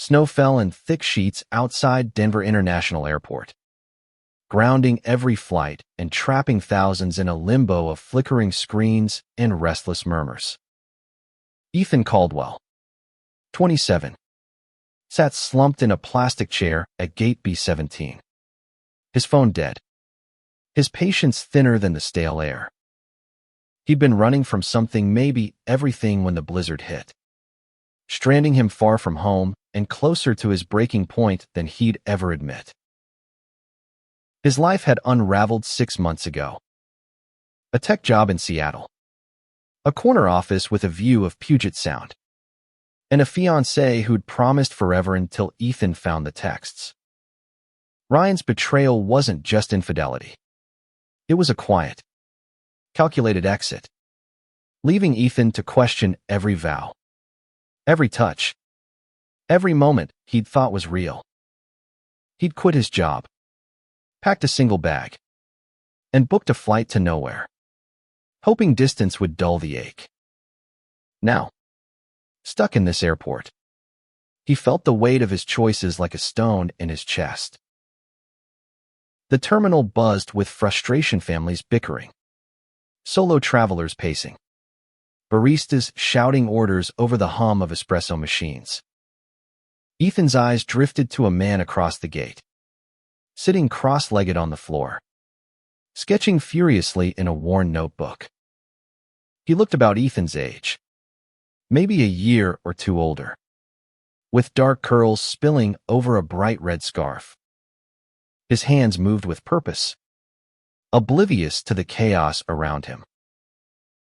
Snow fell in thick sheets outside Denver International Airport, grounding every flight and trapping thousands in a limbo of flickering screens and restless murmurs. Ethan Caldwell, 27, sat slumped in a plastic chair at Gate B-17, his phone dead, his patience thinner than the stale air. He'd been running from something, maybe everything, when the blizzard hit, stranding him far from home and closer to his breaking point than he'd ever admit. His life had unraveled 6 months ago. A tech job in Seattle, a corner office with a view of Puget Sound, and a fiancée who'd promised forever until Ethan found the texts. Ryan's betrayal wasn't just infidelity. It was a quiet, calculated exit, leaving Ethan to question every vow, every touch, every moment he'd thought was real. He'd quit his job, packed a single bag, and booked a flight to nowhere, hoping distance would dull the ache. Now, stuck in this airport, he felt the weight of his choices like a stone in his chest. The terminal buzzed with frustration, families bickering, solo travelers pacing, baristas shouting orders over the hum of espresso machines. Ethan's eyes drifted to a man across the gate, sitting cross-legged on the floor, sketching furiously in a worn notebook. He looked about Ethan's age, maybe a year or two older, with dark curls spilling over a bright red scarf. His hands moved with purpose, oblivious to the chaos around him.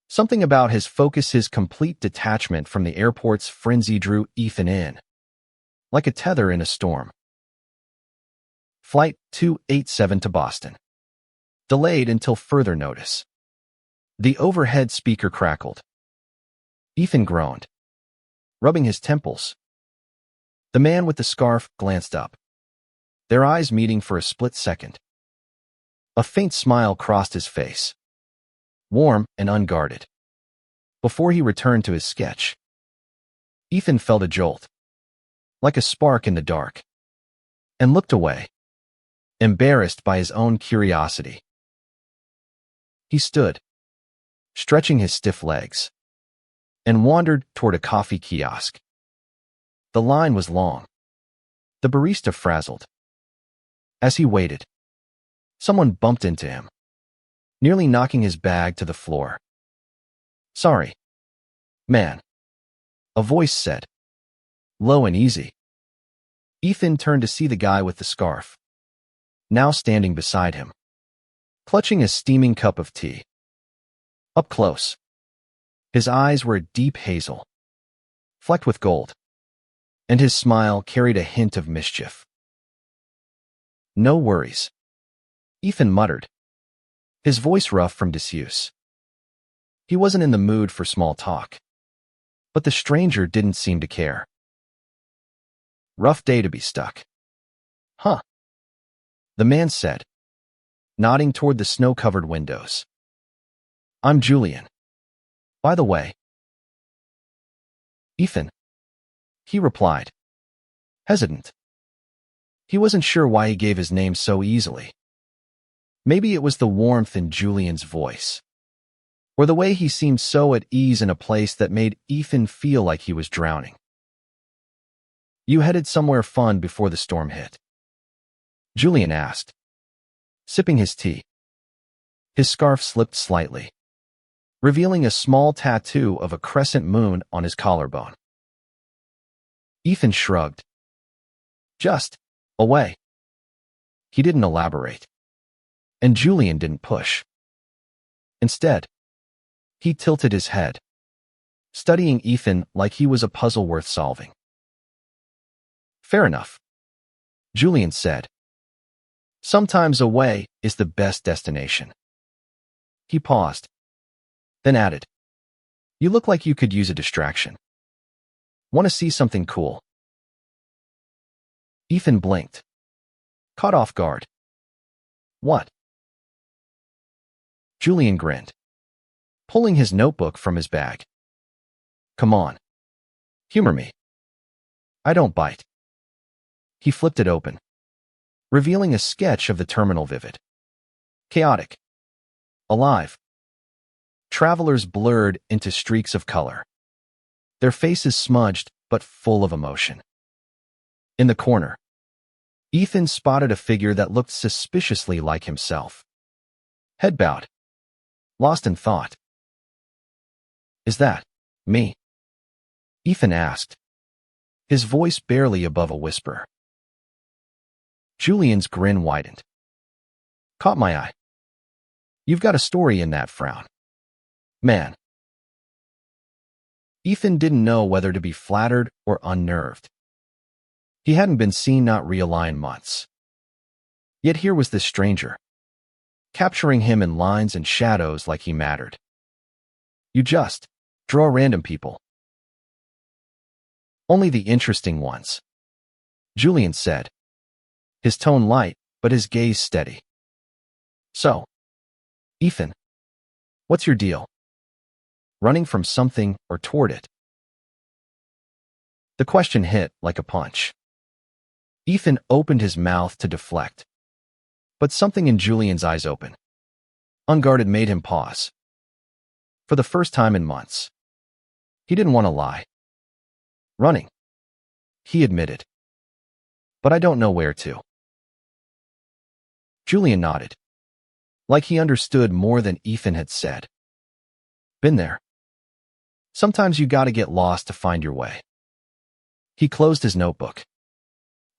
Something about his focus, his complete detachment from the airport's frenzy, drew Ethan in, like a tether in a storm. Flight 287 to Boston, delayed until further notice. The overhead speaker crackled. Ethan groaned, rubbing his temples. The man with the scarf glanced up, their eyes meeting for a split second. A faint smile crossed his face, warm and unguarded. Before he returned to his sketch, Ethan felt a jolt, like a spark in the dark, and looked away, embarrassed by his own curiosity. He stood, stretching his stiff legs, and wandered toward a coffee kiosk. The line was long, the barista frazzled. As he waited, someone bumped into him, nearly knocking his bag to the floor. "Sorry, man," a voice said, low and easy. Ethan turned to see the guy with the scarf, now standing beside him, clutching a steaming cup of tea. Up close, his eyes were a deep hazel, flecked with gold, and his smile carried a hint of mischief. "No worries," Ethan muttered, his voice rough from disuse. He wasn't in the mood for small talk, but the stranger didn't seem to care. "Rough day to be stuck." "Huh," the man said, nodding toward the snow-covered windows. "I'm Julian, by the way." "Ethan," he replied, hesitant. He wasn't sure why he gave his name so easily. Maybe it was the warmth in Julian's voice, or the way he seemed so at ease in a place that made Ethan feel like he was drowning. "You headed somewhere fun before the storm hit?" Julian asked, sipping his tea. His scarf slipped slightly, revealing a small tattoo of a crescent moon on his collarbone. Ethan shrugged. "Just away." He didn't elaborate, and Julian didn't push. Instead, he tilted his head, studying Ethan like he was a puzzle worth solving. "Fair enough," Julian said. "Sometimes away is the best destination." He paused, then added, "You look like you could use a distraction. Want to see something cool?" Ethan blinked, caught off guard. "What?" Julian grinned, pulling his notebook from his bag. "Come on. Humor me. I don't bite." He flipped it open, revealing a sketch of the terminal vivid, chaotic, alive. Travelers blurred into streaks of color, their faces smudged but full of emotion. In the corner, Ethan spotted a figure that looked suspiciously like himself. Head bowed, lost in thought. "Is that me?" Ethan asked, his voice barely above a whisper. Julian's grin widened. "Caught my eye. You've got a story in that frown, man." Ethan didn't know whether to be flattered or unnerved. He hadn't been seen, not real in months. Yet here was this stranger, capturing him in lines and shadows like he mattered. "You just draw random people." "Only the interesting ones," Julian said, his tone light but his gaze steady. "So, Ethan, what's your deal? Running from something or toward it?" The question hit like a punch. Ethan opened his mouth to deflect, but something in Julian's eyes open, unguarded, made him pause. For the first time in months, he didn't want to lie. "Running," he admitted, "but I don't know where to." Julian nodded, like he understood more than Ethan had said. "Been there. Sometimes you gotta get lost to find your way." He closed his notebook,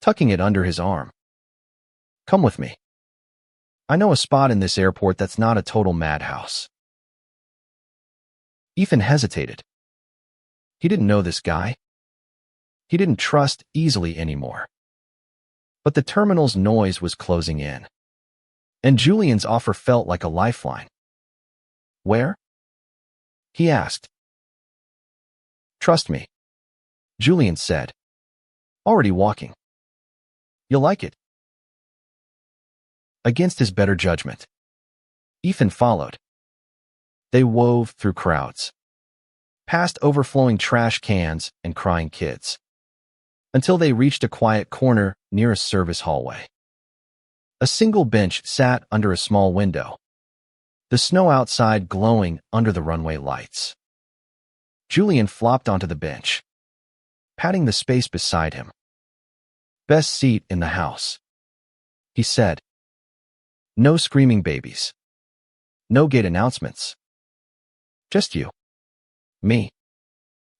tucking it under his arm. "Come with me. I know a spot in this airport that's not a total madhouse." Ethan hesitated. He didn't know this guy. He didn't trust easily anymore. But the terminal's noise was closing in, and Julian's offer felt like a lifeline. "Where?" he asked. "Trust me," Julian said. "Already walking. You'll like it." Against his better judgment, Ethan followed. They wove through crowds, past overflowing trash cans and crying kids, until they reached a quiet corner near a service hallway. A single bench sat under a small window, the snow outside glowing under the runway lights. Julian flopped onto the bench, patting the space beside him. "Best seat in the house," he said. "No screaming babies. No gate announcements. Just you, me,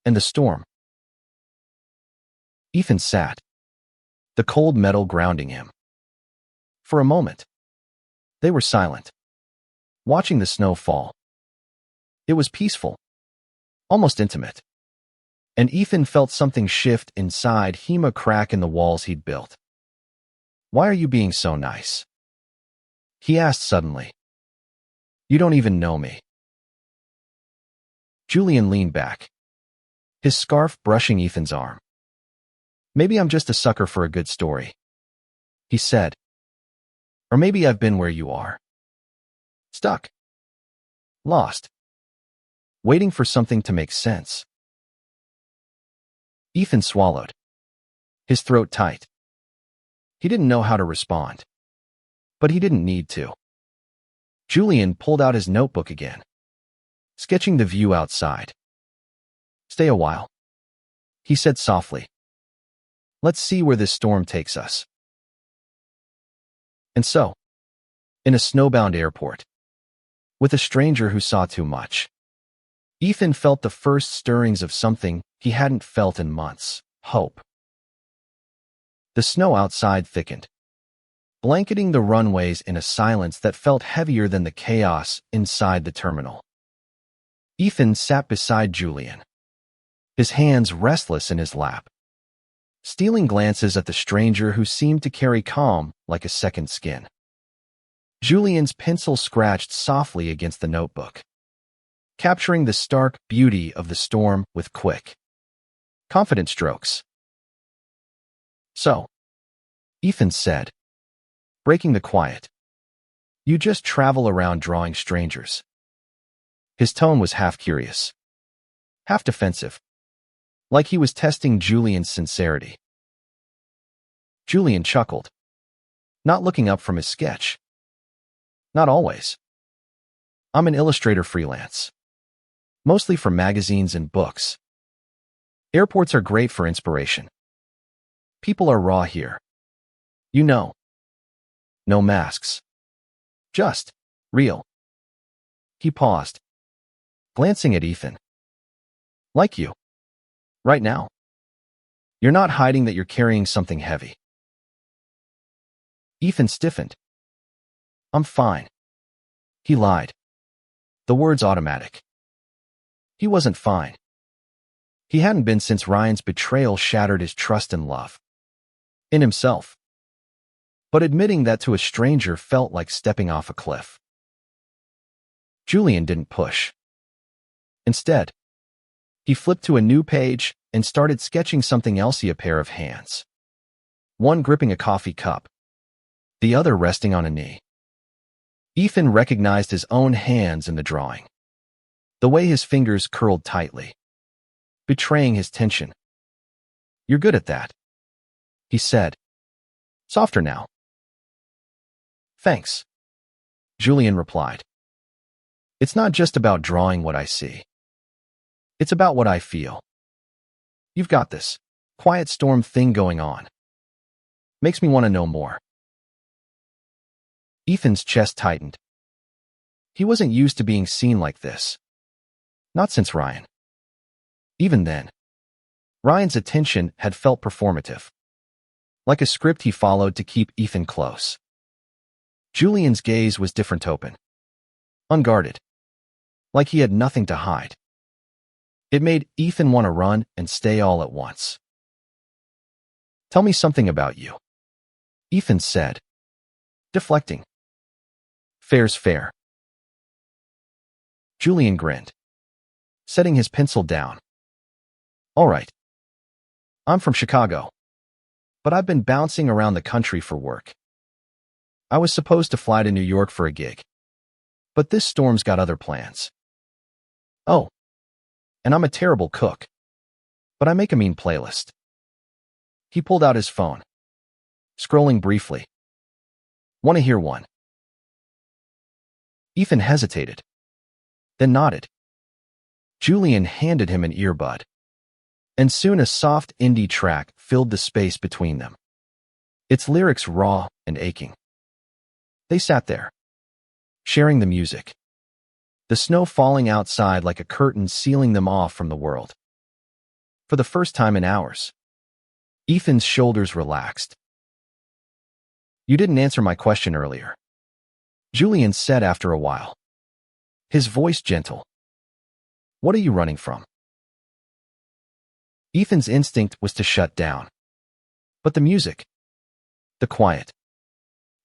and the storm." Ethan sat, the cold metal grounding him. For a moment, they were silent, watching the snow fall. It was peaceful, almost intimate, and Ethan felt something shift inside him, a crack in the walls he'd built. "Why are you being so nice?" he asked suddenly. "You don't even know me." Julian leaned back, his scarf brushing Ethan's arm. "Maybe I'm just a sucker for a good story," he said. "Or maybe I've been where you are. Stuck. Lost. Waiting for something to make sense." Ethan swallowed, his throat tight. He didn't know how to respond, but he didn't need to. Julian pulled out his notebook again, sketching the view outside. "Stay a while," he said softly. "Let's see where this storm takes us." And so, in a snowbound airport, with a stranger who saw too much, Ethan felt the first stirrings of something he hadn't felt in months: hope. The snow outside thickened, blanketing the runways in a silence that felt heavier than the chaos inside the terminal. Ethan sat beside Julian, his hands restless in his lap, stealing glances at the stranger who seemed to carry calm like a second skin. Julian's pencil scratched softly against the notebook, capturing the stark beauty of the storm with quick, confident strokes. "So," Ethan said, breaking the quiet, "you just travel around drawing strangers." His tone was half curious, half defensive, like he was testing Julian's sincerity. Julian chuckled, not looking up from his sketch. Not always. I'm an illustrator freelance, mostly for magazines and books. Airports are great for inspiration. People are raw here. You know. No masks. Just real. He paused, glancing at Ethan. Like you. Right now. You're not hiding that you're carrying something heavy. Ethan stiffened. I'm fine. He lied. The words automatic. He wasn't fine. He hadn't been since Ryan's betrayal shattered his trust and love in himself. But admitting that to a stranger felt like stepping off a cliff. Julian didn't push. Instead, he flipped to a new page and started sketching something else, a pair of hands. One gripping a coffee cup, the other resting on a knee. Ethan recognized his own hands in the drawing. The way his fingers curled tightly, betraying his tension. You're good at that, he said. Softer now. Thanks, Julian replied. It's not just about drawing what I see. It's about what I feel. You've got this quiet storm thing going on. Makes me want to know more. Ethan's chest tightened. He wasn't used to being seen like this. Not since Ryan. Even then, Ryan's attention had felt performative, like a script he followed to keep Ethan close. Julian's gaze was different, open, unguarded, like he had nothing to hide. It made Ethan want to run and stay all at once. Tell me something about you, Ethan said, deflecting. Fair's fair. Julian grinned, setting his pencil down. All right. I'm from Chicago, but I've been bouncing around the country for work. I was supposed to fly to New York for a gig, but this storm's got other plans. Oh, and I'm a terrible cook, but I make a mean playlist. He pulled out his phone, scrolling briefly. Want to hear one? Ethan hesitated, then nodded. Julian handed him an earbud, and soon a soft indie track filled the space between them, its lyrics raw and aching. They sat there, sharing the music, the snow falling outside like a curtain sealing them off from the world. For the first time in hours, Ethan's shoulders relaxed. You didn't answer my question earlier, Julian said after a while, his voice gentle. What are you running from? Ethan's instinct was to shut down. But the music, the quiet,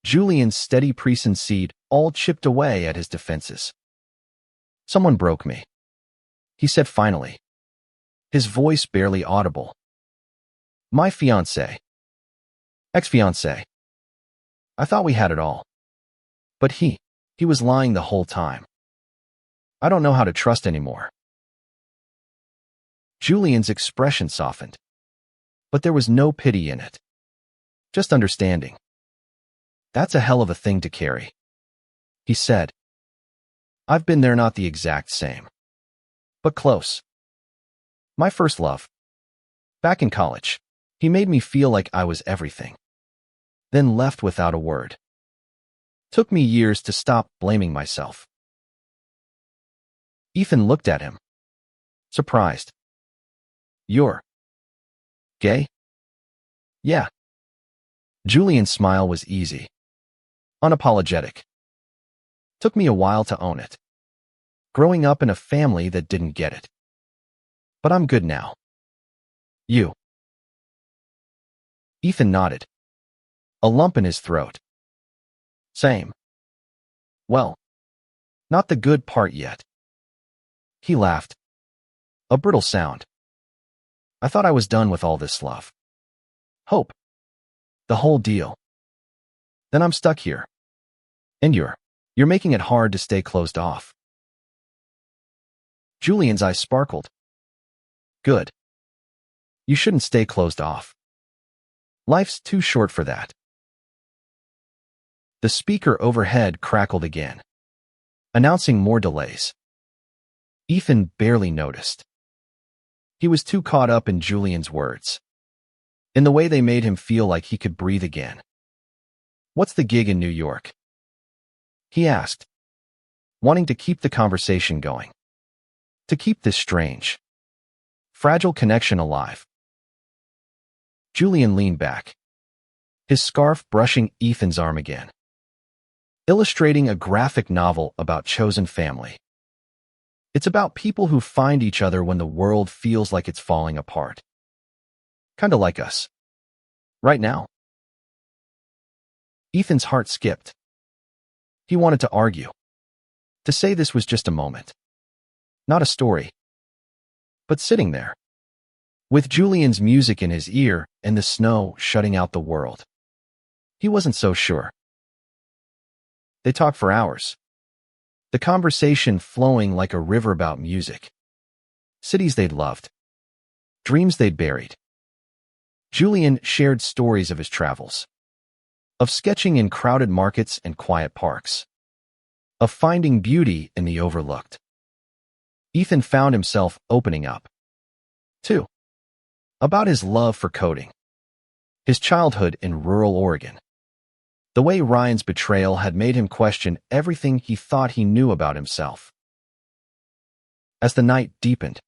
Julian's steady presence all chipped away at his defenses. Someone broke me, he said finally, his voice barely audible. My fiancé. Ex-fiancé. I thought we had it all. But he was lying the whole time. I don't know how to trust anymore. Julian's expression softened, but there was no pity in it. Just understanding. That's a hell of a thing to carry, he said. I've been there, not the exact same, but close. My first love. Back in college, he made me feel like I was everything, then left without a word. Took me years to stop blaming myself. Ethan looked at him, surprised. You're gay? Yeah. Julian's smile was easy, unapologetic. Took me a while to own it. Growing up in a family that didn't get it. But I'm good now. You? Ethan nodded, a lump in his throat. Same. Well, not the good part yet. He laughed. A brittle sound. I thought I was done with all this love. Hope. The whole deal. Then I'm stuck here. And you're making it hard to stay closed off. Julian's eyes sparkled. Good. You shouldn't stay closed off. Life's too short for that. The speaker overhead crackled again, announcing more delays. Ethan barely noticed. He was too caught up in Julian's words, in the way they made him feel like he could breathe again. "What's the gig in New York?" he asked, wanting to keep the conversation going, to keep this strange, fragile connection alive. Julian leaned back, his scarf brushing Ethan's arm again, illustrating a graphic novel about chosen family. It's about people who find each other when the world feels like it's falling apart. Kinda like us. Right now. Ethan's heart skipped. He wanted to argue, to say this was just a moment, not a story. But sitting there, with Julian's music in his ear and the snow shutting out the world, he wasn't so sure. They talked for hours, the conversation flowing like a river about music, cities they'd loved, dreams they'd buried. Julian shared stories of his travels, of sketching in crowded markets and quiet parks, of finding beauty in the overlooked. Ethan found himself opening up, too, about his love for coding, his childhood in rural Oregon, the way Ryan's betrayal had made him question everything he thought he knew about himself. As the night deepened,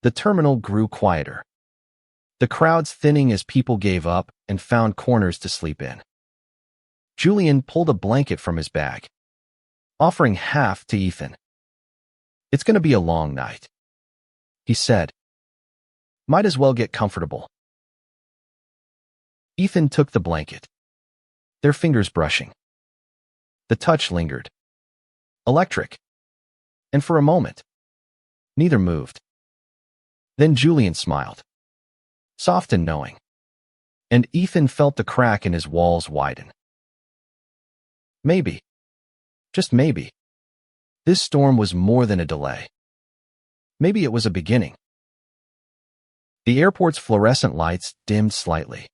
the terminal grew quieter, the crowds thinning as people gave up and found corners to sleep in. Julian pulled a blanket from his bag, offering half to Ethan. "It's going to be a long night," he said. "Might as well get comfortable." Ethan took the blanket, their fingers brushing. The touch lingered, electric, and for a moment, neither moved. Then Julian smiled, soft and knowing, and Ethan felt the crack in his walls widen. Maybe, just maybe, this storm was more than a delay. Maybe it was a beginning. The airport's fluorescent lights dimmed slightly,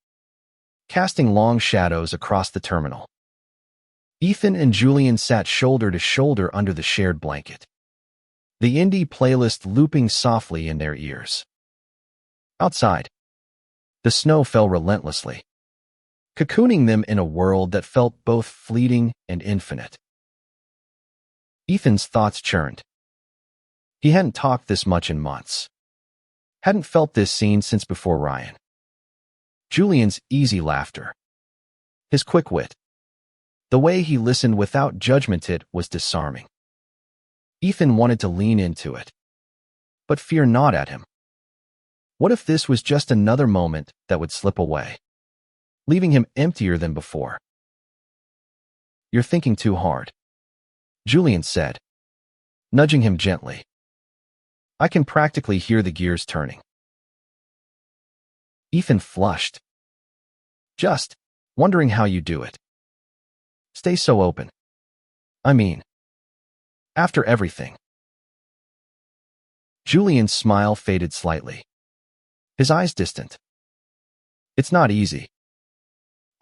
casting long shadows across the terminal. Ethan and Julian sat shoulder to shoulder under the shared blanket, the indie playlist looping softly in their ears. Outside, the snow fell relentlessly, cocooning them in a world that felt both fleeting and infinite. Ethan's thoughts churned. He hadn't talked this much in months, hadn't felt this scene since before Ryan. Julian's easy laughter, his quick wit, the way he listened without judgment, it was disarming. Ethan wanted to lean into it, but fear gnawed at him. What if this was just another moment that would slip away, leaving him emptier than before? "You're thinking too hard," Julian said, nudging him gently. "I can practically hear the gears turning." Ethan flushed. "Just wondering how you do it. Stay so open. I mean, after everything." Julian's smile faded slightly, his eyes distant. "It's not easy.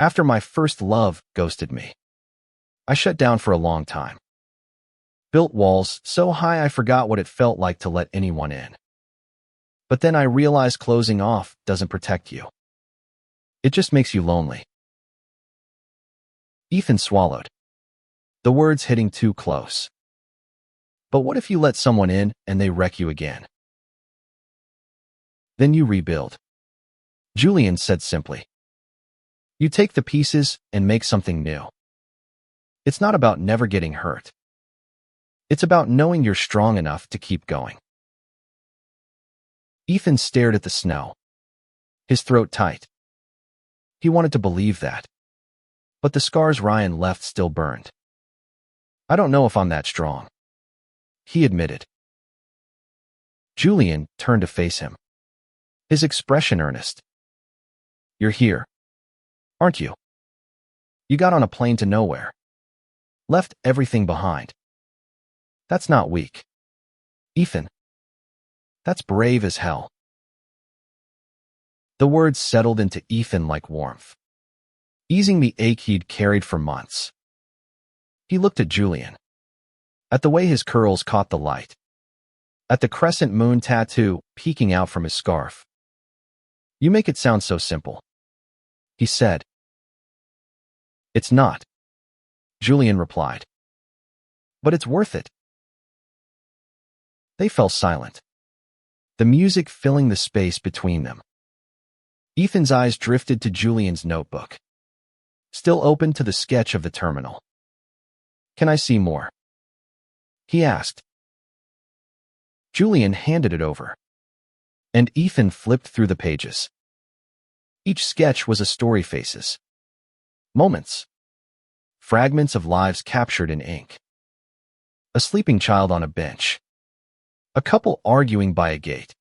After my first love ghosted me, I shut down for a long time. Built walls so high I forgot what it felt like to let anyone in. But then I realized closing off doesn't protect you. It just makes you lonely." Ethan swallowed, the words hitting too close. But what if you let someone in and they wreck you again? Then you rebuild, Julian said simply. You take the pieces and make something new. It's not about never getting hurt. It's about knowing you're strong enough to keep going. Ethan stared at the snow, his throat tight. He wanted to believe that, but the scars Ryan left still burned. "I don't know if I'm that strong," he admitted. Julian turned to face him, his expression earnest. "You're here, aren't you? You got on a plane to nowhere, left everything behind. That's not weak, Ethan. That's brave as hell." The words settled into Ethan like warmth, easing the ache he'd carried for months. He looked at Julian, at the way his curls caught the light, at the crescent moon tattoo peeking out from his scarf. "You make it sound so simple," he said. "It's not," Julian replied. "But it's worth it." They fell silent, the music filling the space between them. Ethan's eyes drifted to Julian's notebook, still open to the sketch of the terminal. "Can I see more?" he asked. Julian handed it over, and Ethan flipped through the pages. Each sketch was a story: faces, moments, fragments of lives captured in ink. A sleeping child on a bench, a couple arguing by a gate,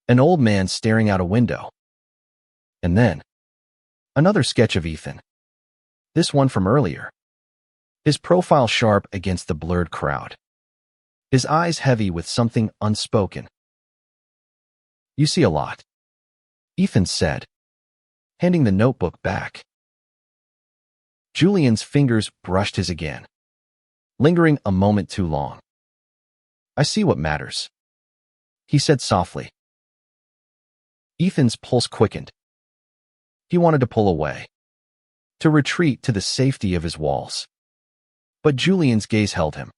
an old man staring out a window. And then, another sketch of Ethan, this one from earlier, his profile sharp against the blurred crowd, his eyes heavy with something unspoken. "You see a lot," Ethan said, handing the notebook back. Julian's fingers brushed his again, lingering a moment too long. "I see what matters," he said softly. Ethan's pulse quickened. He wanted to pull away, to retreat to the safety of his walls. But Julian's gaze held him.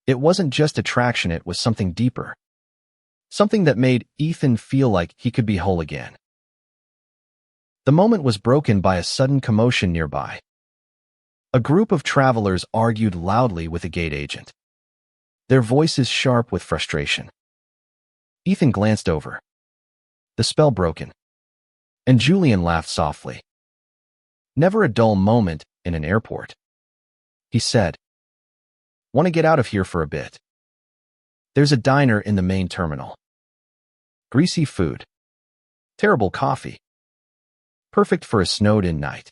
It wasn't just attraction, it was something deeper. Something that made Ethan feel like he could be whole again. The moment was broken by a sudden commotion nearby. A group of travelers argued loudly with a gate agent, their voices sharp with frustration. Ethan glanced over, the spell broken, and Julian laughed softly. "Never a dull moment in an airport," he said. "Want to get out of here for a bit? There's a diner in the main terminal. Greasy food, terrible coffee, perfect for a snowed-in night."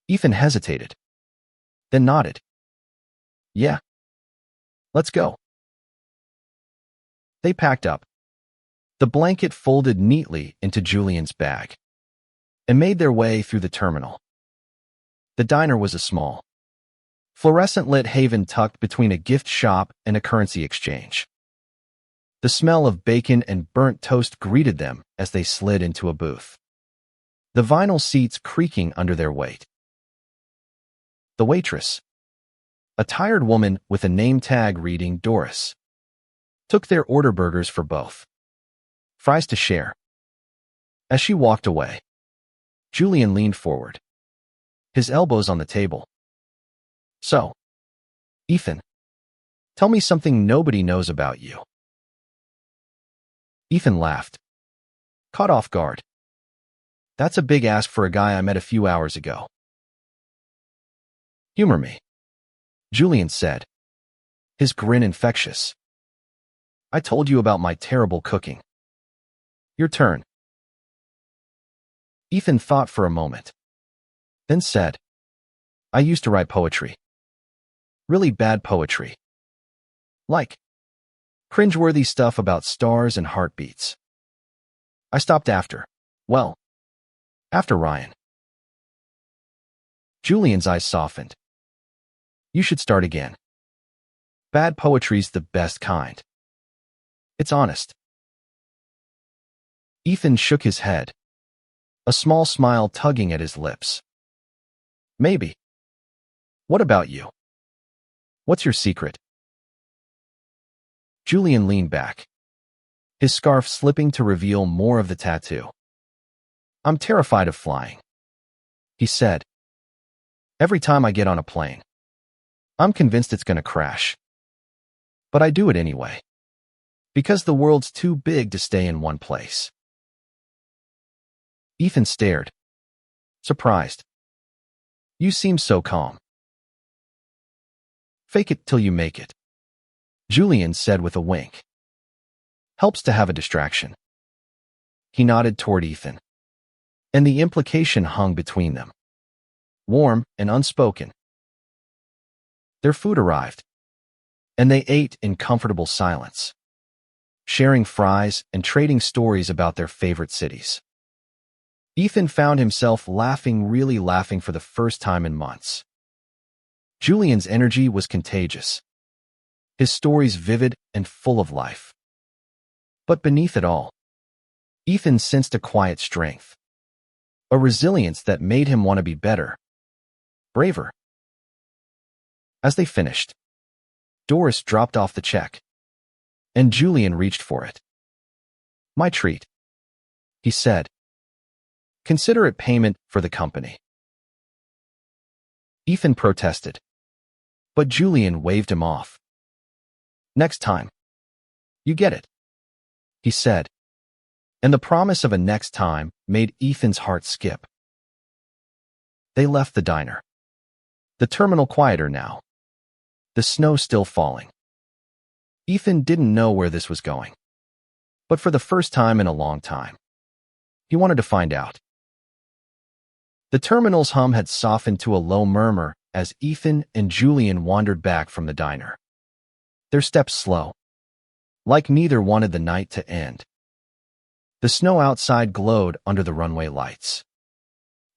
Ethan hesitated, then nodded. "Yeah, let's go." They packed up, the blanket folded neatly into Julian's bag, and made their way through the terminal. The diner was a small, fluorescent-lit haven tucked between a gift shop and a currency exchange. The smell of bacon and burnt toast greeted them as they slid into a booth, the vinyl seats creaking under their weight. The waitress, a tired woman with a name tag reading Doris, took their order: burgers for both, fries to share. As she walked away, Julian leaned forward, his elbows on the table. "So, Ethan, tell me something nobody knows about you." Ethan laughed, caught off guard. "That's a big ask for a guy I met a few hours ago." "Humor me," Julian said, his grin infectious. "I told you about my terrible cooking. Your turn." Ethan thought for a moment, then said, "I used to write poetry. Really bad poetry. Like cringeworthy stuff about stars and heartbeats. I stopped after Ryan." Julian's eyes softened. "You should start again. Bad poetry's the best kind. It's honest." Ethan shook his head, a small smile tugging at his lips. "Maybe. What about you? What's your secret?" Julian leaned back, his scarf slipping to reveal more of the tattoo. "I'm terrified of flying," he said. "Every time I get on a plane, I'm convinced it's going to crash. But I do it anyway, because the world's too big to stay in one place." Ethan stared, surprised. "You seem so calm." "Fake it till you make it," Julian said with a wink. "Helps to have a distraction." He nodded toward Ethan, and the implication hung between them, warm and unspoken. Their food arrived, and they ate in comfortable silence. sharing fries and trading stories about their favorite cities. Ethan found himself really laughing for the first time in months. Julian's energy was contagious, his stories vivid and full of life. But beneath it all, Ethan sensed a quiet strength, a resilience that made him want to be better, braver. As they finished, Doris dropped off the check, and Julian reached for it. "My treat," he said. "Consider it payment for the company." Ethan protested, but Julian waved him off. "Next time. You get it," he said, and the promise of a next time made Ethan's heart skip. They left the diner, the terminal quieter now, the snow still falling. Ethan didn't know where this was going, but for the first time in a long time, he wanted to find out. The terminal's hum had softened to a low murmur as Ethan and Julian wandered back from the diner, their steps slow, like neither wanted the night to end. The snow outside glowed under the runway lights,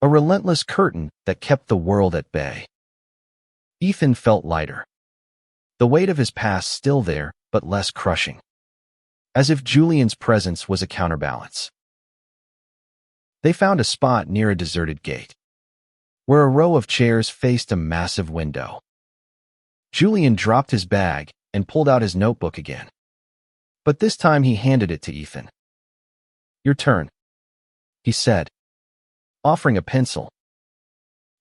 a relentless curtain that kept the world at bay. Ethan felt lighter, the weight of his past still there, but less crushing, as if Julian's presence was a counterbalance. They found a spot near a deserted gate, where a row of chairs faced a massive window. Julian dropped his bag and pulled out his notebook again, but this time he handed it to Ethan. "Your turn," he said, offering a pencil.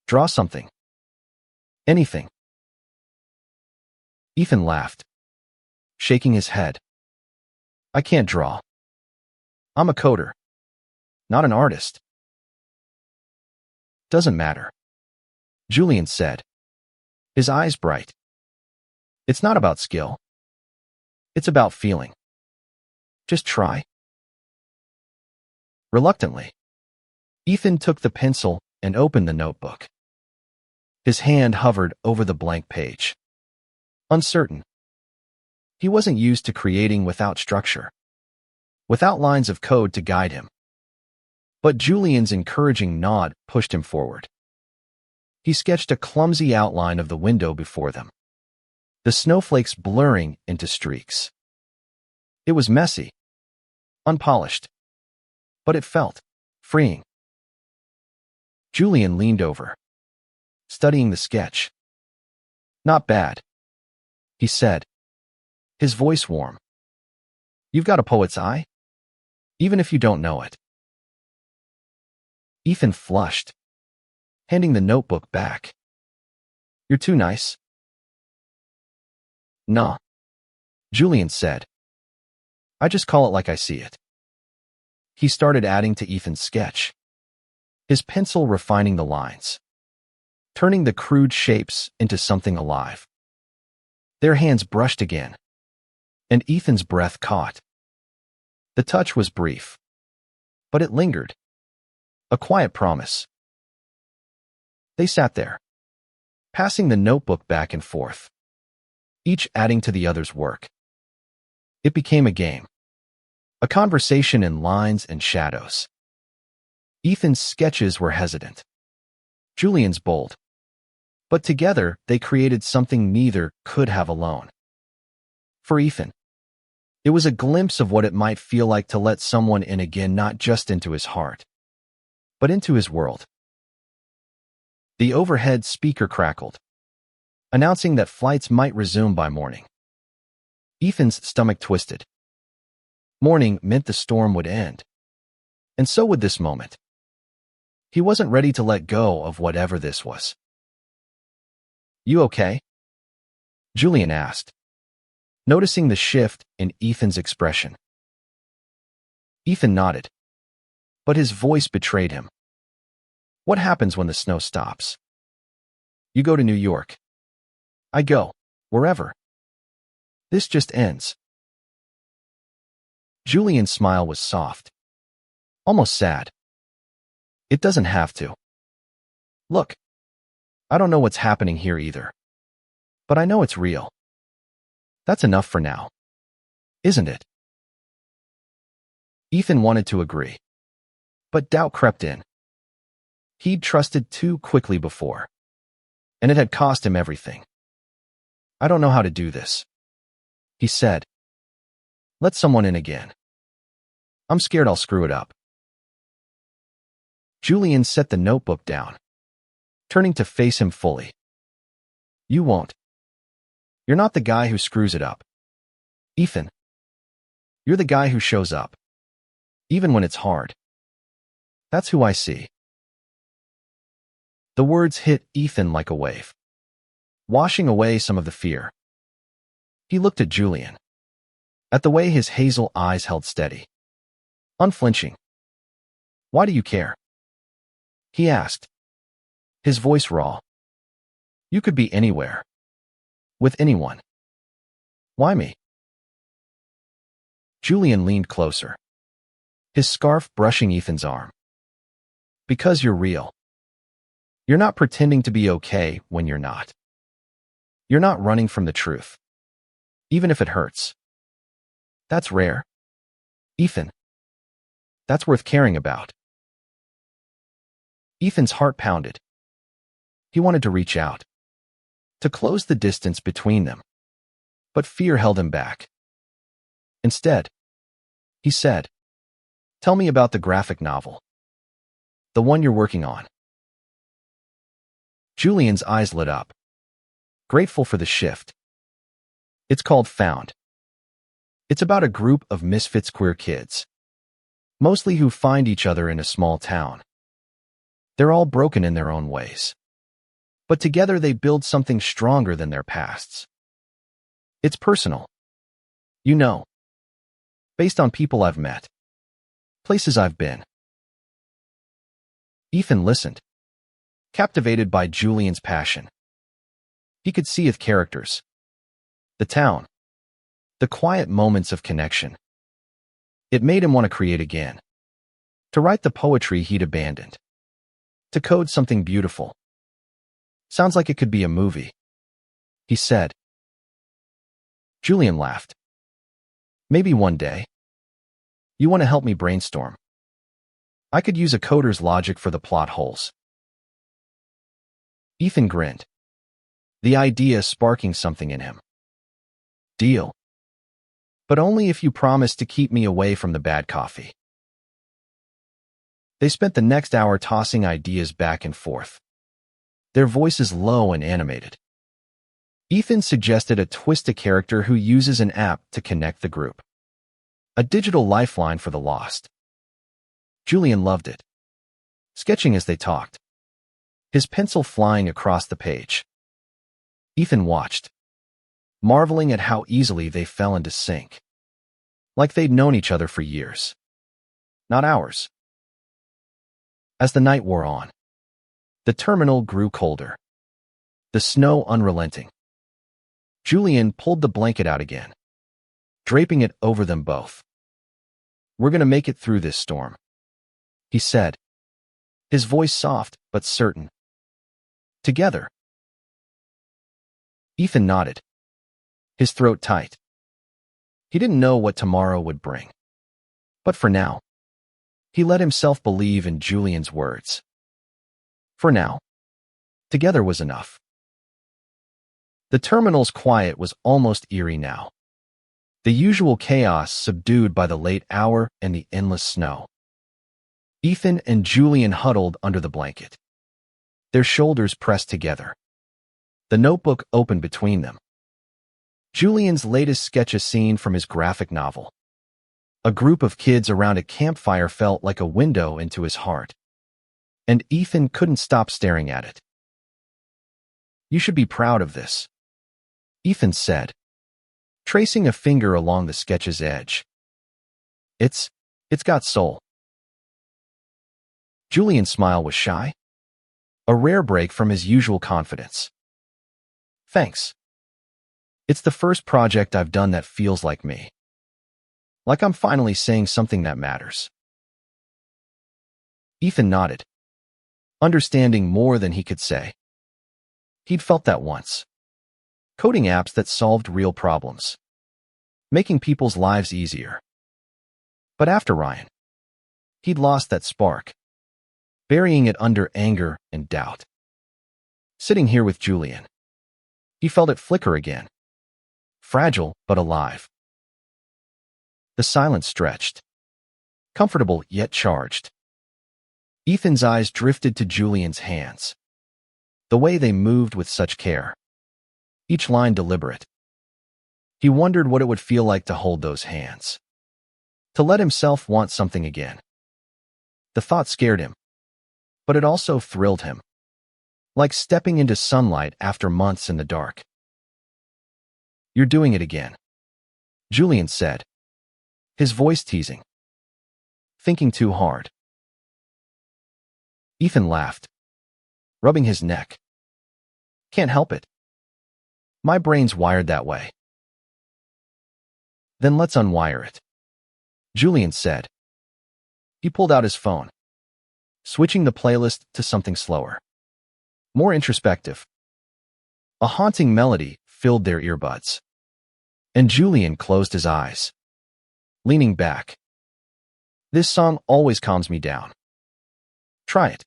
"Draw something. Anything." Ethan laughed, shaking his head. "I can't draw. I'm a coder, not an artist." "Doesn't matter," Julian said, his eyes bright. "It's not about skill. It's about feeling. Just try." Reluctantly, Ethan took the pencil and opened the notebook. His hand hovered over the blank page, uncertain. He wasn't used to creating without structure, without lines of code to guide him. But Julian's encouraging nod pushed him forward. He sketched a clumsy outline of the window before them, the snowflakes blurring into streaks. It was messy, unpolished, but it felt freeing. Julian leaned over, studying the sketch. "Not bad," he said, his voice warm. "You've got a poet's eye, even if you don't know it." Ethan flushed, handing the notebook back. "You're too nice." "Nah," Julian said. "I just call it like I see it." He started adding to Ethan's sketch, his pencil refining the lines, turning the crude shapes into something alive. Their hands brushed again, and Ethan's breath caught. The touch was brief, but it lingered, a quiet promise. They sat there, passing the notebook back and forth, each adding to the other's work. It became a game, a conversation in lines and shadows. Ethan's sketches were hesitant, Julian's bold, but together they created something neither could have alone. For Ethan, it was a glimpse of what it might feel like to let someone in again, not just into his heart, but into his world. The overhead speaker crackled, announcing that flights might resume by morning. Ethan's stomach twisted. Morning meant the storm would end, and so would this moment. He wasn't ready to let go of whatever this was. "You okay?" Julian asked, noticing the shift in Ethan's expression. Ethan nodded, but his voice betrayed him. "What happens when the snow stops?" "You go to New York. I go wherever. This just ends." Julian's smile was soft, almost sad. "It doesn't have to. Look, I don't know what's happening here either, but I know it's real. That's enough for now, isn't it?" Ethan wanted to agree, but doubt crept in. He'd trusted too quickly before, and it had cost him everything. "I don't know how to do this," he said. "Let someone in again. I'm scared I'll screw it up." Julian set the notebook down, turning to face him fully. "You won't. You're not the guy who screws it up, Ethan. You're the guy who shows up, even when it's hard. That's who I see." The words hit Ethan like a wave, washing away some of the fear. He looked at Julian, at the way his hazel eyes held steady, unflinching. "Why do you care?" he asked, his voice raw. "You could be anywhere, with anyone. Why me?" Julian leaned closer, his scarf brushing Ethan's arm. "Because you're real. You're not pretending to be okay when you're not. You're not running from the truth, even if it hurts. That's rare, Ethan. That's worth caring about." Ethan's heart pounded. He wanted to reach out, to close the distance between them, but fear held him back. Instead, he said, "Tell me about the graphic novel. The one you're working on." Julian's eyes lit up, grateful for the shift. "It's called Found. It's about a group of misfits queer kids, mostly who find each other in a small town. They're all broken in their own ways, but together they build something stronger than their pasts. It's personal, you know, based on people I've met, places I've been." Ethan listened, captivated by Julian's passion. He could see its characters, the town, the quiet moments of connection. It made him want to create again, to write the poetry he'd abandoned, to code something beautiful. "Sounds like it could be a movie," he said. Julian laughed. "Maybe one day. You want to help me brainstorm? I could use a coder's logic for the plot holes." Ethan grinned, the idea sparking something in him. "Deal. But only if you promise to keep me away from the bad coffee." They spent the next hour tossing ideas back and forth, their voices low and animated. Ethan suggested a twist character who uses an app to connect the group, a digital lifeline for the lost. Julian loved it, sketching as they talked, his pencil flying across the page. Ethan watched, marveling at how easily they fell into sync, like they'd known each other for years, not hours. As the night wore on, the terminal grew colder, the snow unrelenting. Julian pulled the blanket out again, draping it over them both. "We're going to make it through this storm," he said, his voice soft but certain. "Together." Ethan nodded, his throat tight. He didn't know what tomorrow would bring, but for now, he let himself believe in Julian's words. For now, together was enough. The terminal's quiet was almost eerie now, the usual chaos subdued by the late hour and the endless snow. Ethan and Julian huddled under the blanket, their shoulders pressed together, the notebook open between them. Julian's latest sketch, a scene from his graphic novel. A group of kids around a campfire felt like a window into his heart, and Ethan couldn't stop staring at it. "You should be proud of this," Ethan said, tracing a finger along the sketch's edge. It's got soul." Julian's smile was shy, a rare break from his usual confidence. "Thanks. It's the first project I've done that feels like me. Like I'm finally saying something that matters." Ethan nodded, understanding more than he could say. He'd felt that once. Coding apps that solved real problems, making people's lives easier. But after Ryan, he'd lost that spark, burying it under anger and doubt. Sitting here with Julian, he felt it flicker again, fragile but alive. The silence stretched, comfortable yet charged. Ethan's eyes drifted to Julian's hands, the way they moved with such care, each line deliberate. He wondered what it would feel like to hold those hands, to let himself want something again. The thought scared him, but it also thrilled him, like stepping into sunlight after months in the dark. "You're doing it again," Julian said, his voice teasing. "Thinking too hard." Ethan laughed, rubbing his neck. "Can't help it. My brain's wired that way." "Then let's unwire it," Julian said. He pulled out his phone, switching the playlist to something slower, more introspective. A haunting melody filled their earbuds, and Julian closed his eyes, leaning back. "This song always calms me down. Try it.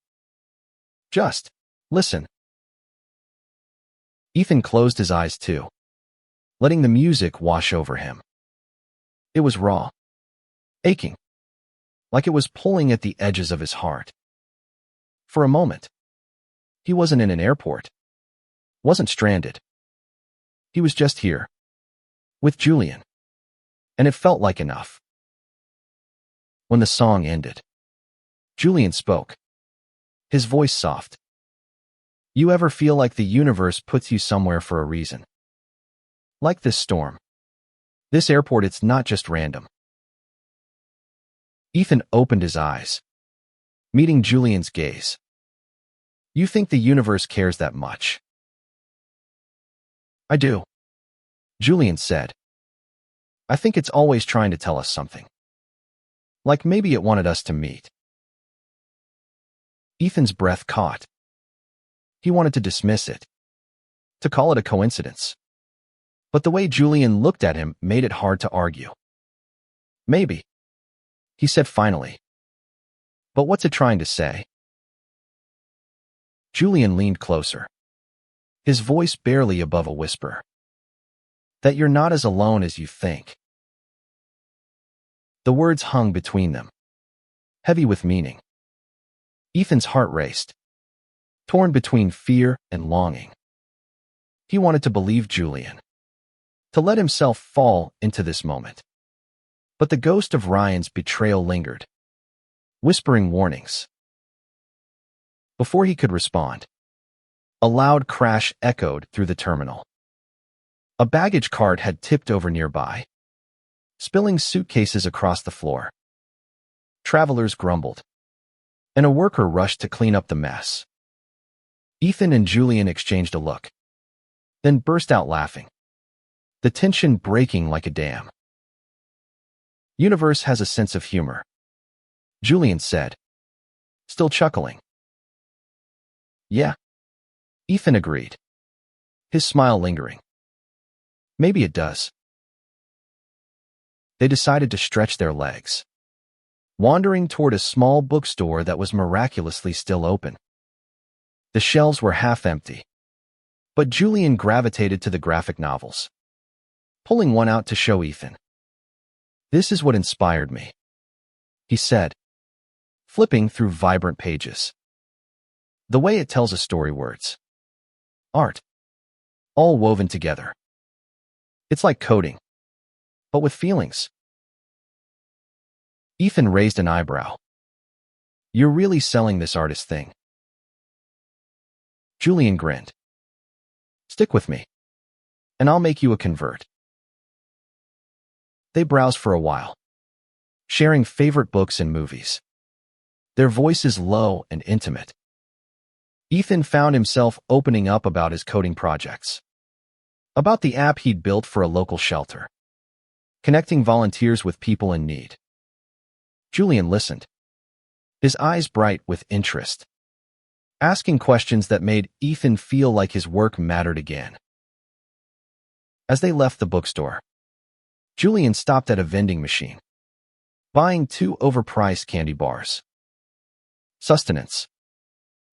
Just listen." Ethan closed his eyes too, letting the music wash over him. It was raw, aching, like it was pulling at the edges of his heart. For a moment, he wasn't in an airport, wasn't stranded. He was just here, with Julian, and it felt like enough. When the song ended, Julian spoke, his voice soft. "You ever feel like the universe puts you somewhere for a reason? Like this storm, this airport, it's not just random." Ethan opened his eyes, meeting Julian's gaze. "You think the universe cares that much?" "I do," Julian said. "I think it's always trying to tell us something. Like maybe it wanted us to meet." Ethan's breath caught. He wanted to dismiss it, to call it a coincidence. But the way Julian looked at him made it hard to argue. "Maybe," he said finally. "But what's it trying to say?" Julian leaned closer, his voice barely above a whisper. "That you're not as alone as you think." The words hung between them, heavy with meaning. Ethan's heart raced, torn between fear and longing. He wanted to believe Julian, to let himself fall into this moment. But the ghost of Ryan's betrayal lingered, whispering warnings. Before he could respond, a loud crash echoed through the terminal. A baggage cart had tipped over nearby, spilling suitcases across the floor. Travelers grumbled, and a worker rushed to clean up the mess. Ethan and Julian exchanged a look, then burst out laughing, the tension breaking like a dam. "Universe has a sense of humor," Julian said, still chuckling. "Yeah," Ethan agreed, his smile lingering. "Maybe it does." They decided to stretch their legs, wandering toward a small bookstore that was miraculously still open. The shelves were half empty, but Julian gravitated to the graphic novels, pulling one out to show Ethan. "This is what inspired me," he said, flipping through vibrant pages. "The way it tells a story, words, art, all woven together. It's like coding, but with feelings." Ethan raised an eyebrow. "You're really selling this artist thing." Julian grinned. "Stick with me, and I'll make you a convert." They browsed for a while, sharing favorite books and movies, their voices low and intimate. Ethan found himself opening up about his coding projects, about the app he'd built for a local shelter, connecting volunteers with people in need. Julian listened, his eyes bright with interest, asking questions that made Ethan feel like his work mattered again. As they left the bookstore, Julian stopped at a vending machine, buying 2 overpriced candy bars. Sustenance,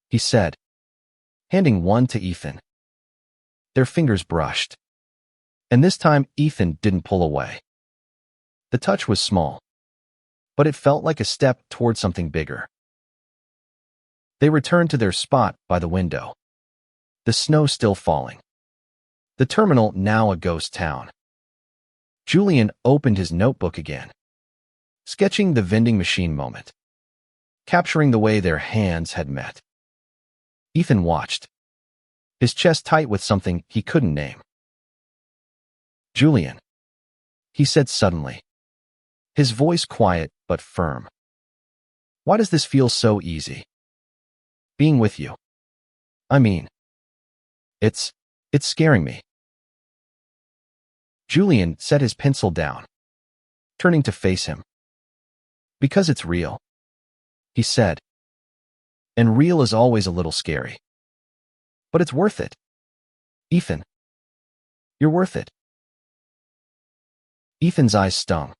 he said, handing one to Ethan. Their fingers brushed. And this time, Ethan didn't pull away. The touch was small, but it felt like a step toward something bigger. They returned to their spot by the window. The snow still falling. The terminal now a ghost town. Julian opened his notebook again, sketching the vending machine moment, capturing the way their hands had met. Ethan watched, his chest tight with something he couldn't name. Julian, he said suddenly, his voice quiet but firm. Why does this feel so easy? Being with you. I mean, it's scaring me. Julian set his pencil down, turning to face him. Because it's real, he said. And real is always a little scary. But it's worth it. Ethan, you're worth it. Ethan's eyes stung,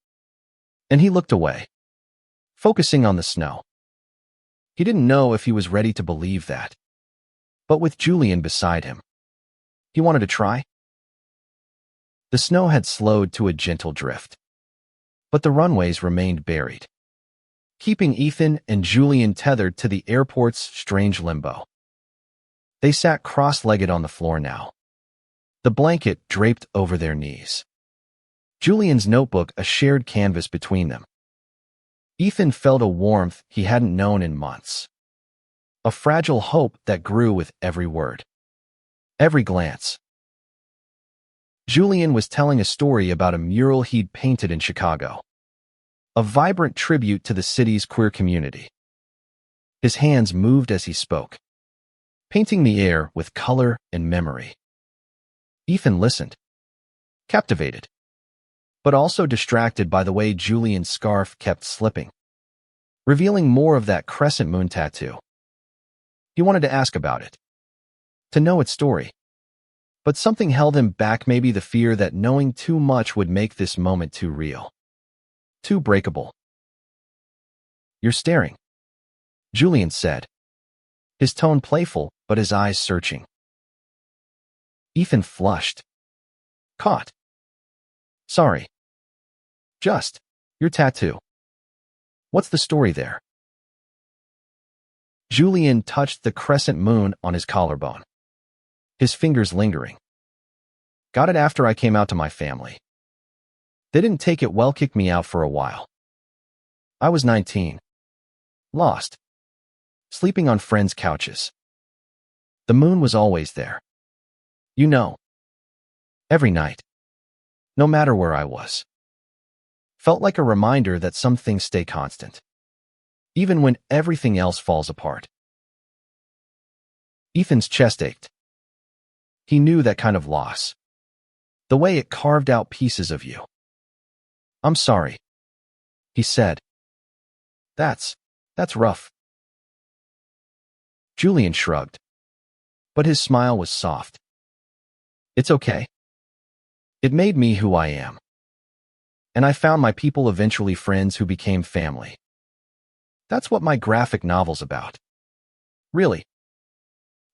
and he looked away, focusing on the snow. He didn't know if he was ready to believe that. But with Julian beside him, he wanted to try. The snow had slowed to a gentle drift, but the runways remained buried, keeping Ethan and Julian tethered to the airport's strange limbo. They sat cross-legged on the floor now, the blanket draped over their knees. Julian's notebook a shared canvas between them. Ethan felt a warmth he hadn't known in months, a fragile hope that grew with every word, every glance. Julian was telling a story about a mural he'd painted in Chicago, a vibrant tribute to the city's queer community. His hands moved as he spoke, painting the air with color and memory. Ethan listened, captivated, but also distracted by the way Julian's scarf kept slipping, revealing more of that crescent moon tattoo. He wanted to ask about it, to know its story. But something held him back, maybe the fear that knowing too much would make this moment too real, too breakable. You're staring, Julian said, his tone playful but his eyes searching. Ethan flushed, caught. Sorry. Just your tattoo. What's the story there? Julian touched the crescent moon on his collarbone, his fingers lingering. Got it after I came out to my family. They didn't take it well, kicked me out for a while. I was 19. Lost. Sleeping on friends' couches. The moon was always there. You know. Every night. No matter where I was. Felt like a reminder that some things stay constant, even when everything else falls apart. Ethan's chest ached. He knew that kind of loss, the way it carved out pieces of you. I'm sorry, he said. That's rough. Julian shrugged, but his smile was soft. It's okay. It made me who I am. And I found my people, eventually friends who became family. That's what my graphic novel's about. Really.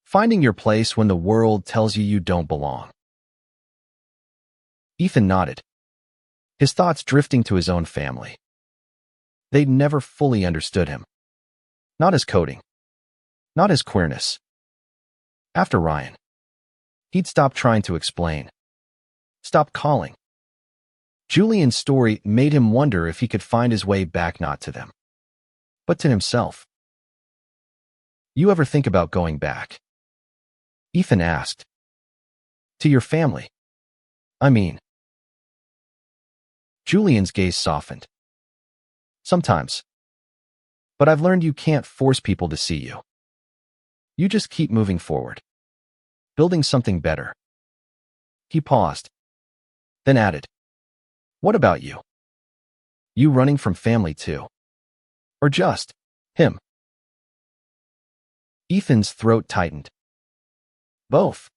Finding your place when the world tells you you don't belong. Ethan nodded, his thoughts drifting to his own family. They'd never fully understood him. Not his coding. Not his queerness. After Ryan, he'd stopped trying to explain. Stopped calling. Julian's story made him wonder if he could find his way back, not to them, but to himself. You ever think about going back? Ethan asked. To your family? I mean. Julian's gaze softened. Sometimes. But I've learned you can't force people to see you. You just keep moving forward, building something better. He paused, then added, what about you? You running from family too? Or just him? Ethan's throat tightened. Both,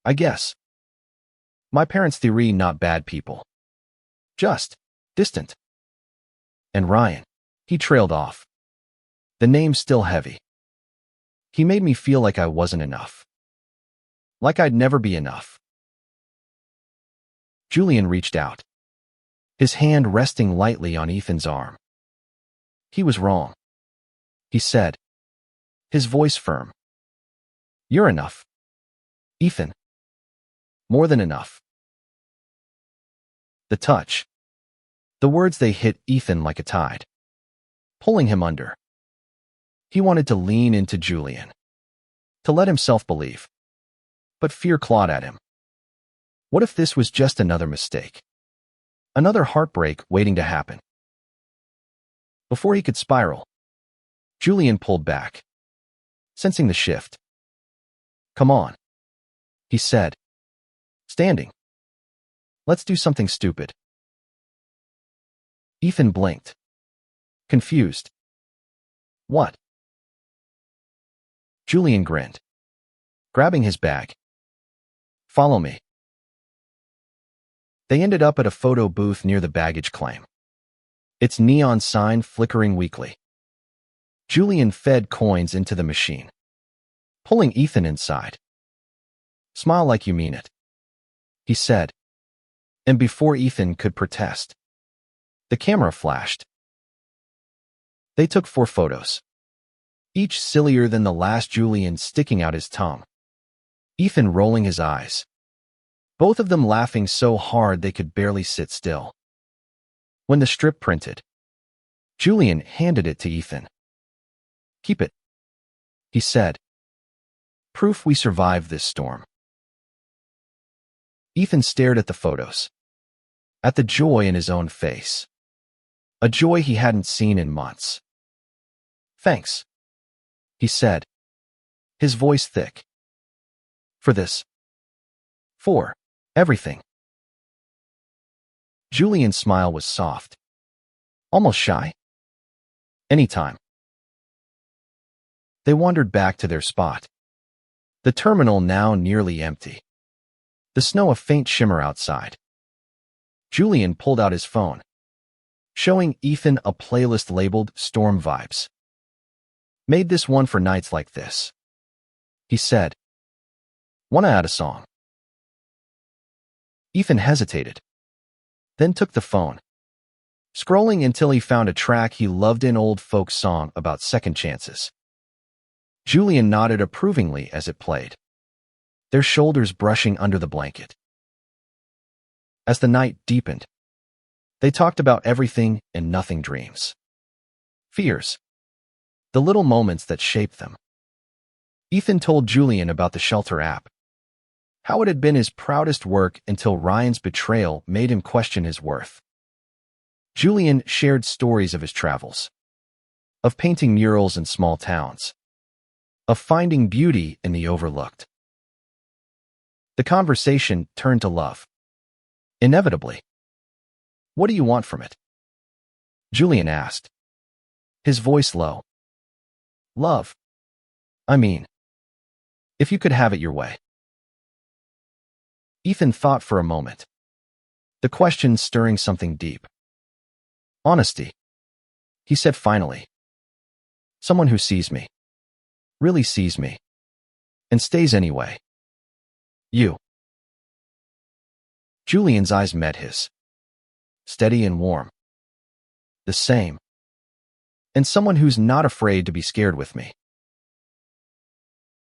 I guess. My parents' theory, not bad people. Just distant. And Ryan. He trailed off. The name still heavy. He made me feel like I wasn't enough. Like I'd never be enough. Julian reached out, his hand resting lightly on Ethan's arm. He was wrong, he said, his voice firm. You're enough, Ethan. More than enough. The touch. The words, they hit Ethan like a tide, pulling him under. He wanted to lean into Julian, to let himself believe. But fear clawed at him. What if this was just another mistake? Another heartbreak waiting to happen? Before he could spiral, Julian pulled back, sensing the shift. Come on, he said, standing. Let's do something stupid. Ethan blinked, confused. What? Julian grinned, grabbing his bag. Follow me. They ended up at a photo booth near the baggage claim, its neon sign flickering weakly. Julian fed coins into the machine, pulling Ethan inside. Smile like you mean it, he said. And before Ethan could protest, the camera flashed. They took 4 photos, each sillier than the last, Julian sticking out his tongue, Ethan rolling his eyes, both of them laughing so hard they could barely sit still. When the strip printed, Julian handed it to Ethan. Keep it, he said. Proof we survived this storm. Ethan stared at the photos, at the joy in his own face, a joy he hadn't seen in months. Thanks, he said, his voice thick. For this. For everything. Julian's smile was soft, almost shy. Anytime. They wandered back to their spot, the terminal now nearly empty, the snow a faint shimmer outside. Julian pulled out his phone, showing Ethan a playlist labeled Storm Vibes. Made this one for nights like this, he said. Wanna add a song? Ethan hesitated, then took the phone, scrolling until he found a track he loved, an old folk song about second chances. Julian nodded approvingly as it played, their shoulders brushing under the blanket. As the night deepened, they talked about everything and nothing, dreams, fears, the little moments that shaped them. Ethan told Julian about the Shelter app, how it had been his proudest work until Ryan's betrayal made him question his worth. Julian shared stories of his travels, of painting murals in small towns, of finding beauty in the overlooked. The conversation turned to love. Inevitably. What do you want from it? Julian asked, his voice low. Love. I mean, if you could have it your way. Ethan thought for a moment, the question stirring something deep. Honesty, he said finally. Someone who sees me, really sees me, and stays anyway. You. Julian's eyes met his, steady and warm. The same. And someone who's not afraid to be scared with me.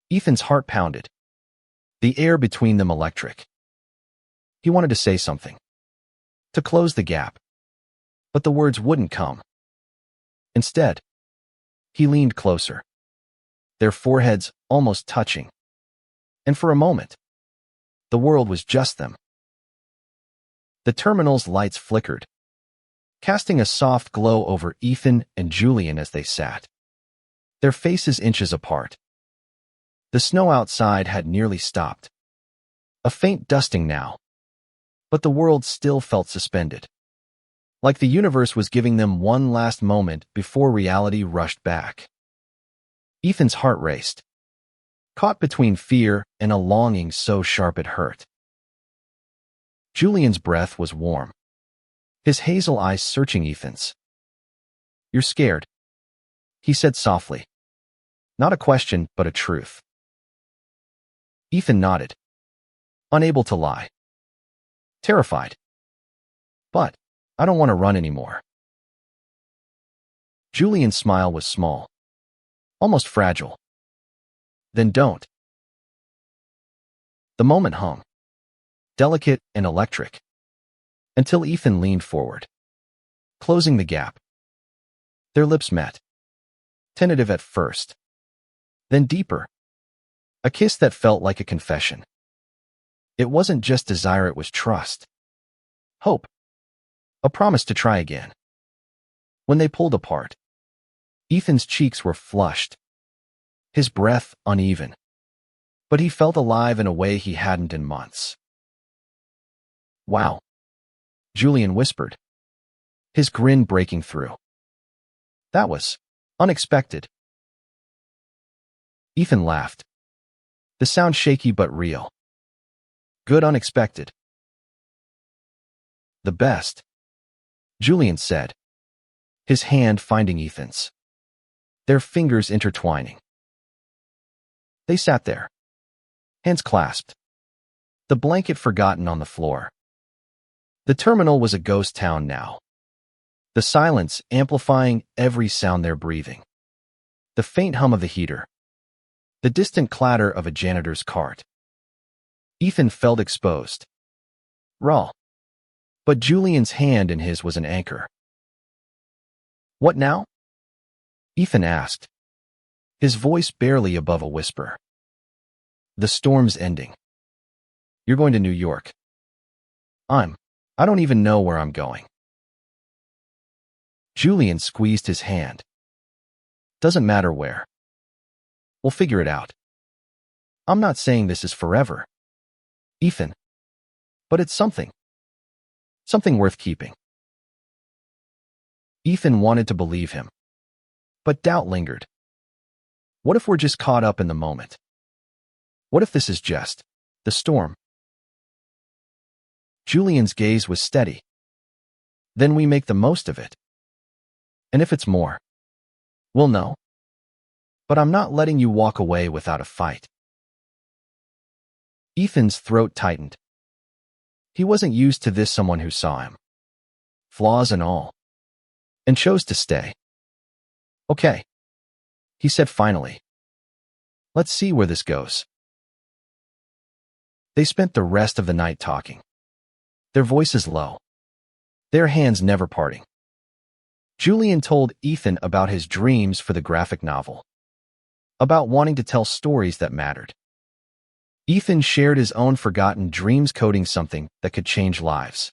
Ethan's heart pounded, the air between them electric. He wanted to say something, to close the gap, but the words wouldn't come. Instead, he leaned closer, their foreheads almost touching, and for a moment, the world was just them. The terminal's lights flickered, casting a soft glow over Ethan and Julian as they sat, their faces inches apart. The snow outside had nearly stopped, a faint dusting now, but the world still felt suspended, like the universe was giving them one last moment before reality rushed back. Ethan's heart raced, caught between fear and a longing so sharp it hurt. Julian's breath was warm, his hazel eyes searching Ethan's. You're scared, he said softly. Not a question, but a truth. Ethan nodded, unable to lie. Terrified. But I don't want to run anymore. Julian's smile was small, almost fragile. Then don't. The moment hung, delicate and electric, until Ethan leaned forward, closing the gap. Their lips met, tentative at first, then deeper, a kiss that felt like a confession. It wasn't just desire, it was trust, hope, a promise to try again. When they pulled apart, Ethan's cheeks were flushed, his breath uneven, but he felt alive in a way he hadn't in months. Wow, Julian whispered, his grin breaking through. That was unexpected. Ethan laughed, the sound shaky but real. Good unexpected. The best, Julian said, his hand finding Ethan's, their fingers intertwining. They sat there, hands clasped, the blanket forgotten on the floor. The terminal was a ghost town now, the silence amplifying every sound they're breathing. The faint hum of the heater, the distant clatter of a janitor's cart. Ethan felt exposed, raw, but Julian's hand in his was an anchor. What now? Ethan asked, his voice barely above a whisper. The storm's ending. You're going to New York. I don't even know where I'm going. Julian squeezed his hand. Doesn't matter where. We'll figure it out. I'm not saying this is forever, Ethan, but it's something worth keeping. Ethan wanted to believe him, but doubt lingered. What if we're just caught up in the moment? What if this is just the storm? Julian's gaze was steady. Then we make the most of it. And if it's more, we'll know. But I'm not letting you walk away without a fight. Ethan's throat tightened. He wasn't used to this someone who saw him, flaws and all, and chose to stay. Okay, he said finally. Let's see where this goes. They spent the rest of the night talking, their voices low, their hands never parting. Julian told Ethan about his dreams for the graphic novel, about wanting to tell stories that mattered. Ethan shared his own forgotten dreams, coding something that could change lives.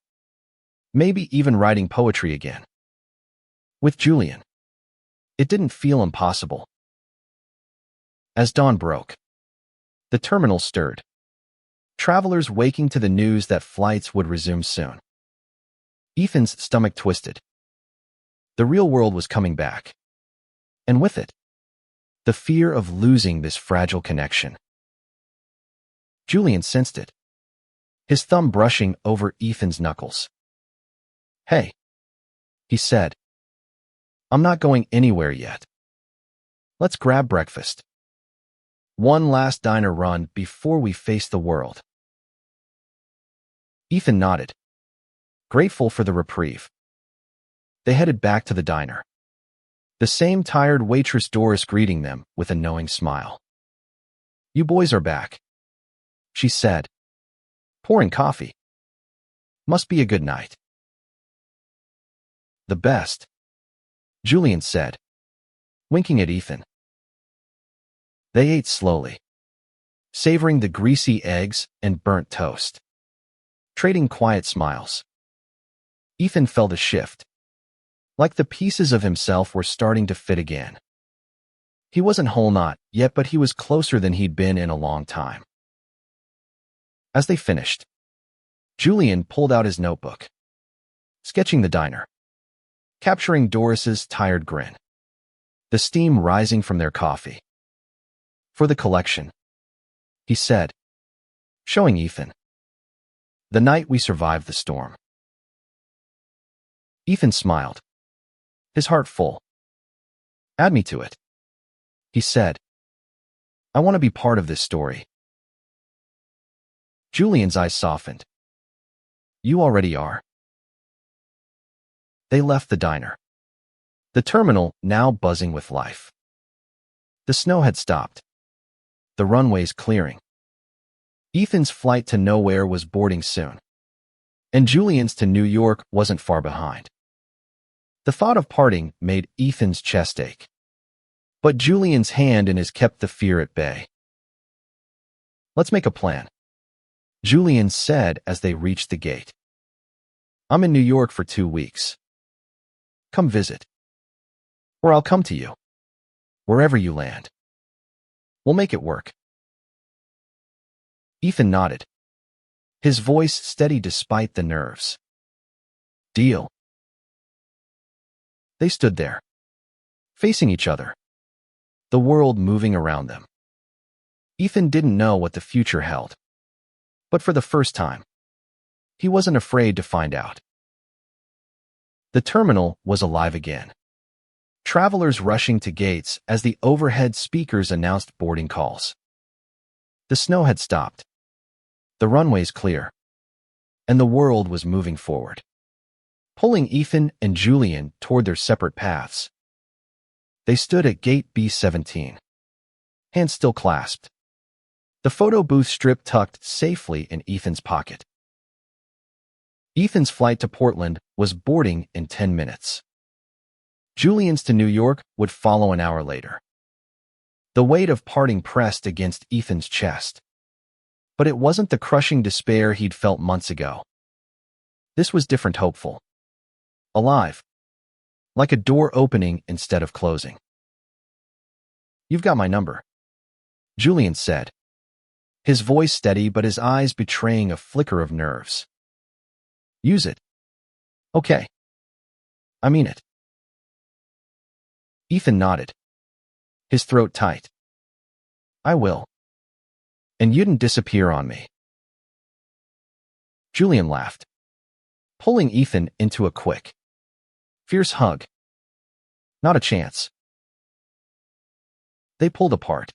Maybe even writing poetry again. With Julian, it didn't feel impossible. As dawn broke, the terminal stirred, travelers waking to the news that flights would resume soon. Ethan's stomach twisted. The real world was coming back, and with it, the fear of losing this fragile connection. Julian sensed it, his thumb brushing over Ethan's knuckles. Hey, he said, I'm not going anywhere yet. Let's grab breakfast. One last diner run before we face the world. Ethan nodded, grateful for the reprieve. They headed back to the diner, the same tired waitress Doris greeting them with a knowing smile. You boys are back, she said, pouring coffee. Must be a good night. The best, Julian said, winking at Ethan. They ate slowly, savoring the greasy eggs and burnt toast, trading quiet smiles. Ethan felt a shift, like the pieces of himself were starting to fit again. He wasn't whole not yet, but he was closer than he'd been in a long time. As they finished, Julian pulled out his notebook, sketching the diner, capturing Doris's tired grin, the steam rising from their coffee. For the collection, he said, showing Ethan. The night we survived the storm. Ethan smiled, his heart full. Add me to it, he said. I want to be part of this story. Julian's eyes softened. You already are. They left the diner, the terminal now buzzing with life. The snow had stopped, the runways clearing. Ethan's flight to nowhere was boarding soon, and Julian's to New York wasn't far behind. The thought of parting made Ethan's chest ache, but Julian's hand in his kept the fear at bay. Let's make a plan, Julian said as they reached the gate. I'm in New York for 2 weeks. Come visit. Or I'll come to you. Wherever you land. We'll make it work. Ethan nodded, his voice steady despite the nerves. Deal. They stood there, facing each other, the world moving around them. Ethan didn't know what the future held, but for the first time, he wasn't afraid to find out. The terminal was alive again. Travelers rushing to gates as the overhead speakers announced boarding calls. The snow had stopped, the runways clear, and the world was moving forward, pulling Ethan and Julian toward their separate paths. They stood at gate B-17, hands still clasped, the photo booth strip tucked safely in Ethan's pocket. Ethan's flight to Portland was boarding in 10 minutes. Julian's to New York would follow an hour later. The weight of parting pressed against Ethan's chest, but it wasn't the crushing despair he'd felt months ago. This was different, hopeful. Alive. Like a door opening instead of closing. You've got my number, Julian said, his voice steady but his eyes betraying a flicker of nerves. Use it. Okay. I mean it. Ethan nodded, his throat tight. I will. And you didn't disappear on me. Julian laughed, pulling Ethan into a quick, fierce hug. Not a chance. They pulled apart,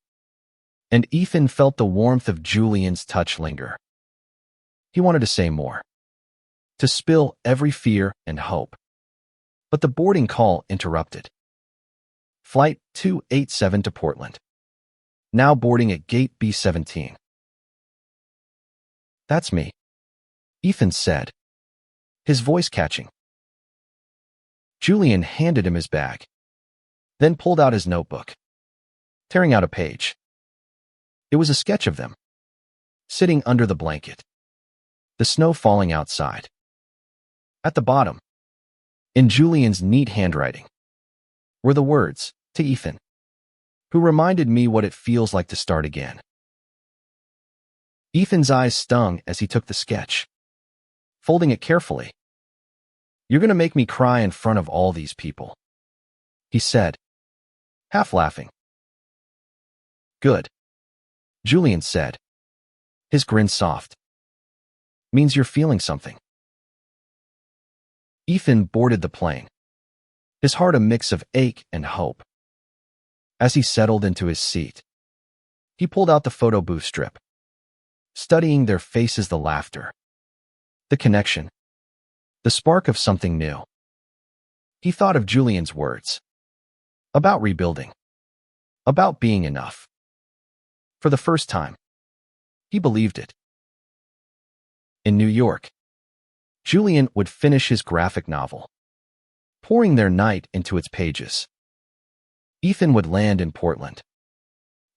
and Ethan felt the warmth of Julian's touch linger. He wanted to say more, to spill every fear and hope. But the boarding call interrupted. Flight 287 to Portland. Now boarding at gate B-17. That's me, Ethan said, his voice catching. Julian handed him his bag, then pulled out his notebook, tearing out a page. It was a sketch of them, sitting under the blanket, the snow falling outside. At the bottom, in Julian's neat handwriting, were the words, to Ethan, who reminded me what it feels like to start again. Ethan's eyes stung as he took the sketch, folding it carefully. You're going to make me cry in front of all these people, he said, half laughing. Good, Julian said, his grin soft. Means you're feeling something. Ethan boarded the plane, his heart a mix of ache and hope. As he settled into his seat, he pulled out the photo booth strip, studying their faces, the laughter, the connection, the spark of something new. He thought of Julian's words, about rebuilding, about being enough. For the first time, he believed it. In New York, Julian would finish his graphic novel, pouring their night into its pages. Ethan would land in Portland,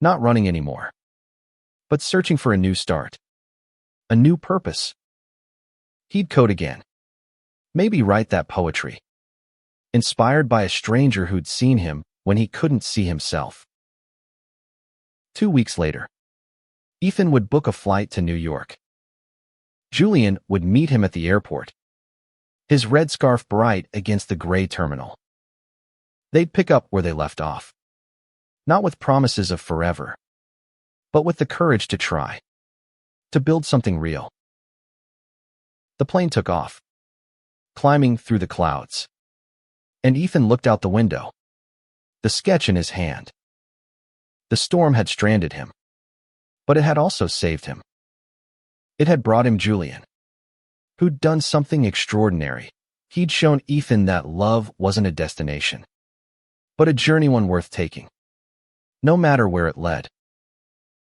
not running anymore, but searching for a new start, a new purpose. He'd code again, maybe write that poetry, inspired by a stranger who'd seen him when he couldn't see himself. 2 weeks later, Ethan would book a flight to New York. Julian would meet him at the airport, his red scarf bright against the gray terminal. They'd pick up where they left off, not with promises of forever, but with the courage to try, to build something real. The plane took off, climbing through the clouds, and Ethan looked out the window, the sketch in his hand. The storm had stranded him, but it had also saved him. It had brought him Julian, who'd done something extraordinary. He'd shown Ethan that love wasn't a destination, but a journey one worth taking, no matter where it led.